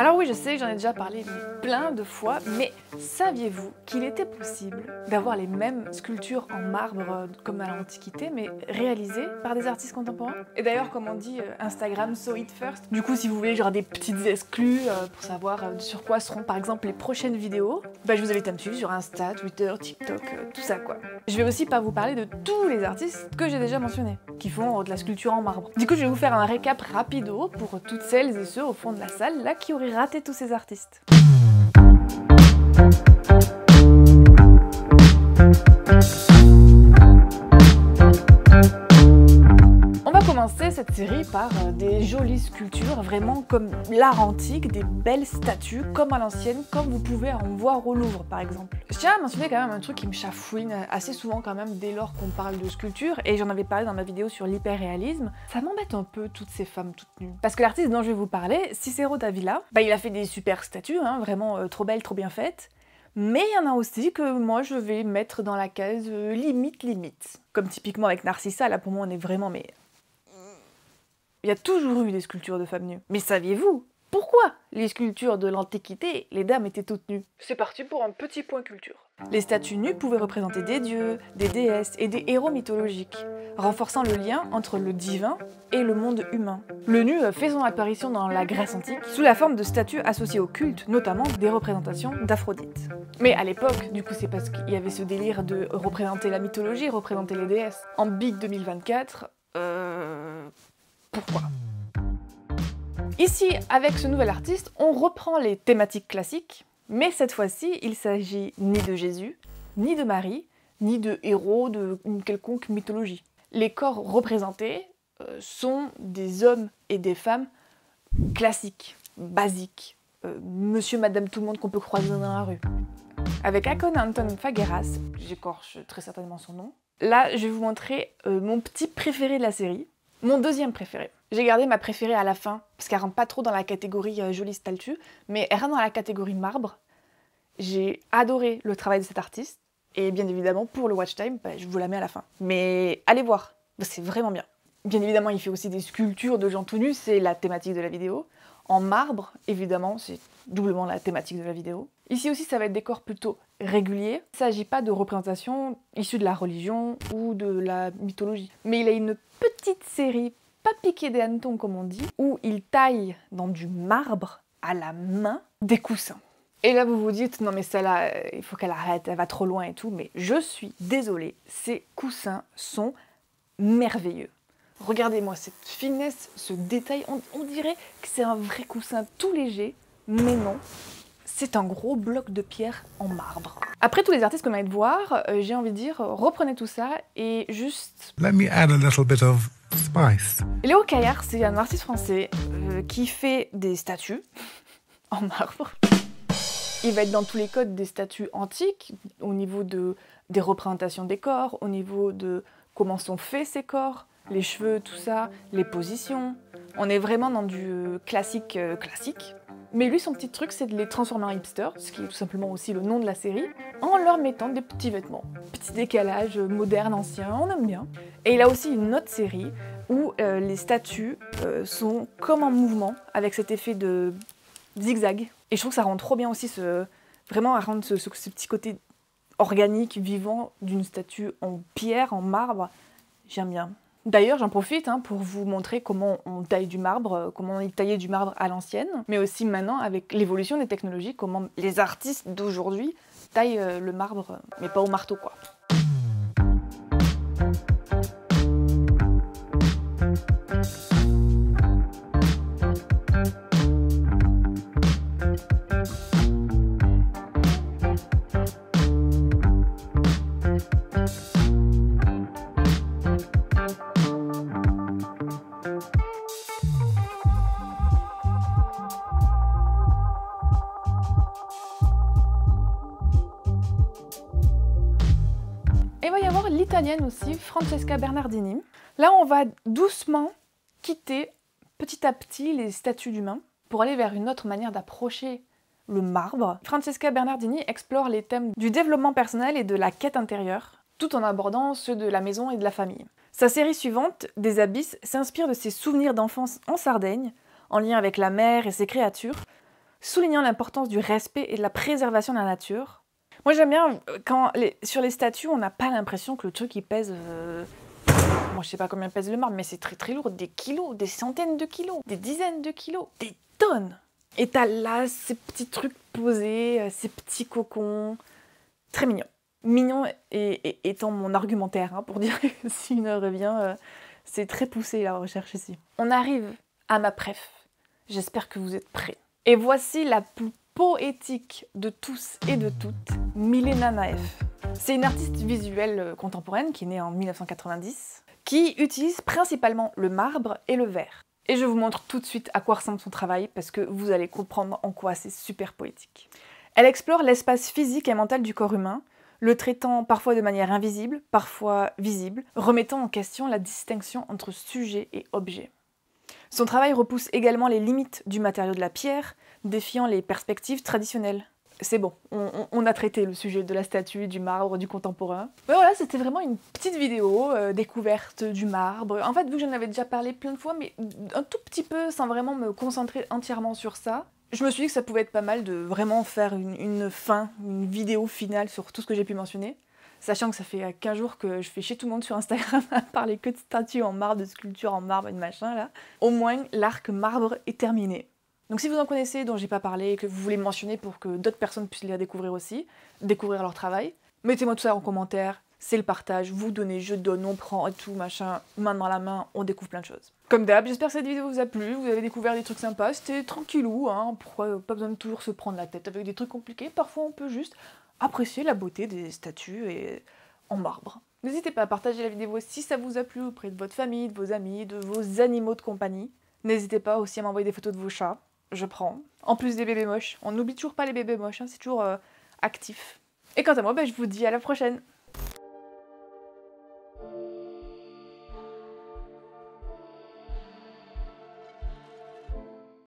Alors oui, je sais, j'en ai déjà parlé plein de fois, mais saviez-vous qu'il était possible d'avoir les mêmes sculptures en marbre comme à l'Antiquité, mais réalisées par des artistes contemporains? Et d'ailleurs, comme on dit, Instagram saw it first. Du coup, si vous voulez genre des petites exclus pour savoir sur quoi seront par exemple les prochaines vidéos, bah, je vous invite à me suivre sur Insta, Twitter, TikTok, tout ça quoi. Je vais aussi pas vous parler de tous les artistes que j'ai déjà mentionnés, qui font de la sculpture en marbre. Du coup, je vais vous faire un récap rapido pour toutes celles et ceux au fond de la salle là qui auraient raté tous ces artistes. On va commencer cette série par des jolies sculptures, vraiment comme l'art antique, des belles statues, comme à l'ancienne, comme vous pouvez en voir au Louvre par exemple. Je tiens à mentionner quand même un truc qui me chafouine assez souvent quand même dès lors qu'on parle de sculpture, et j'en avais parlé dans ma vidéo sur l'hyperréalisme, ça m'embête un peu toutes ces femmes toutes nues. Parce que l'artiste dont je vais vous parler, Cicero Davila, bah, il a fait des super statues, hein, vraiment trop belles, trop bien faites. Mais il y en a aussi que moi je vais mettre dans la case limite. Comme typiquement avec Narcissa, là pour moi on est vraiment mais... Il y a toujours eu des sculptures de femmes nues. Mais saviez-vous pourquoi les sculptures de l'Antiquité, les dames étaient toutes nues? C'est parti pour un petit point culture. Les statues nues pouvaient représenter des dieux, des déesses et des héros mythologiques, renforçant le lien entre le divin et le monde humain. Le nu fait son apparition dans la Grèce antique sous la forme de statues associées au culte, notamment des représentations d'Aphrodite. Mais à l'époque, du coup c'est parce qu'il y avait ce délire de représenter la mythologie, représenter les déesses. En Big 2024, pourquoi? Ici, avec ce nouvel artiste, on reprend les thématiques classiques, mais cette fois-ci, il s'agit ni de Jésus, ni de Marie, ni de héros d'une quelconque mythologie. Les corps représentés sont des hommes et des femmes classiques, basiques, monsieur, madame, tout le monde qu'on peut croiser dans la rue. Avec Akhenaton Phageras, j'écorche très certainement son nom, là je vais vous montrer mon petit préféré de la série, mon deuxième préféré. J'ai gardé ma préférée à la fin, parce qu'elle rentre pas trop dans la catégorie jolie statue, mais elle rentre dans la catégorie marbre. J'ai adoré le travail de cet artiste, et bien évidemment, pour le watch time, bah, je vous la mets à la fin. Mais allez voir, c'est vraiment bien. Bien évidemment, il fait aussi des sculptures de gens tout nus, c'est la thématique de la vidéo. En marbre, évidemment, c'est doublement la thématique de la vidéo. Ici aussi, ça va être des corps plutôt réguliers. Il ne s'agit pas de représentations issues de la religion ou de la mythologie. Mais il a une petite série, pas piquée des hannetons comme on dit, où il taille dans du marbre à la main des coussins. Et là vous vous dites, non mais celle-là, il faut qu'elle arrête, elle va trop loin et tout, mais je suis désolée, ces coussins sont merveilleux. Regardez-moi cette finesse, ce détail, on dirait que c'est un vrai coussin tout léger, mais non, c'est un gros bloc de pierre en marbre. Après tous les artistes qu'on vient de voir, j'ai envie de dire, reprenez tout ça et juste... Let me add a little bit of spice. Léo Caillard, c'est un artiste français qui fait des statues en marbre. Il va être dans tous les codes des statues antiques, au niveau des représentations des corps, au niveau de comment sont faits ces corps, les cheveux, tout ça, les positions. On est vraiment dans du classique. Mais lui, son petit truc, c'est de les transformer en hipsters, ce qui est tout simplement aussi le nom de la série, en leur mettant des petits vêtements. Petit décalage moderne, ancien, on aime bien. Et il a aussi une autre série où les statues sont comme en mouvement, avec cet effet de zigzag. Et je trouve que ça rend trop bien aussi vraiment à rendre ce petit côté organique, vivant d'une statue en pierre, en marbre. J'aime bien. D'ailleurs, j'en profite pour vous montrer comment on taille du marbre, comment on taillait du marbre à l'ancienne, mais aussi maintenant avec l'évolution des technologies, comment les artistes d'aujourd'hui taillent le marbre, mais pas au marteau quoi. Et il va y avoir l'italienne aussi, Francesca Bernardini. Là, on va doucement quitter petit à petit les statues d'humains pour aller vers une autre manière d'approcher le marbre. Francesca Bernardini explore les thèmes du développement personnel et de la quête intérieure, tout en abordant ceux de la maison et de la famille. Sa série suivante, Des Abysses, s'inspire de ses souvenirs d'enfance en Sardaigne, en lien avec la mer et ses créatures, soulignant l'importance du respect et de la préservation de la nature. Moi j'aime bien quand sur les statues, on n'a pas l'impression que le truc il pèse... Bon, je sais pas combien pèse le marbre, mais c'est très très lourd, des kilos, des centaines de kilos, des dizaines de kilos, des tonnes. Et t'as là ces petits trucs posés, ces petits cocons, très mignons. Mignon étant mon argumentaire, hein, pour dire que si une heure revient, c'est très poussé la recherche ici. On arrive à ma préf. J'espère que vous êtes prêts. Et voici la plus poétique de tous et de toutes, Milena Naef. C'est une artiste visuelle contemporaine qui est née en 1990, qui utilise principalement le marbre et le verre. Et je vous montre tout de suite à quoi ressemble son travail, parce que vous allez comprendre en quoi c'est super poétique. Elle explore l'espace physique et mental du corps humain, le traitant parfois de manière invisible, parfois visible, remettant en question la distinction entre sujet et objet. Son travail repousse également les limites du matériau de la pierre, défiant les perspectives traditionnelles. C'est bon, on a traité le sujet de la statue, du marbre, du contemporain. Mais voilà, c'était vraiment une petite vidéo, découverte du marbre. En fait, vu que j'en avais déjà parlé plein de fois, mais un tout petit peu, sans vraiment me concentrer entièrement sur ça, je me suis dit que ça pouvait être pas mal de vraiment faire une vidéo finale sur tout ce que j'ai pu mentionner. Sachant que ça fait 15 jours que je fais chier tout le monde sur Instagram à parler que de statues en marbre, de sculptures en marbre et de machin là. Au moins, l'arc marbre est terminé. Donc si vous en connaissez dont j'ai pas parlé et que vous voulez me mentionner pour que d'autres personnes puissent les découvrir aussi, découvrir leur travail, mettez-moi tout ça en commentaire, c'est le partage, vous donnez, je donne, on prend et tout, machin, main dans la main, on découvre plein de choses. Comme d'hab, j'espère que cette vidéo vous a plu, vous avez découvert des trucs sympas, c'était tranquillou, hein, pourquoi pas besoin de toujours se prendre la tête avec des trucs compliqués, parfois on peut juste apprécier la beauté des statues et en marbre. N'hésitez pas à partager la vidéo si ça vous a plu auprès de votre famille, de vos amis, de vos animaux de compagnie. N'hésitez pas aussi à m'envoyer des photos de vos chats, je prends. En plus des bébés moches, on n'oublie toujours pas les bébés moches, hein, c'est toujours actif. Et quant à moi, je vous dis à la prochaine.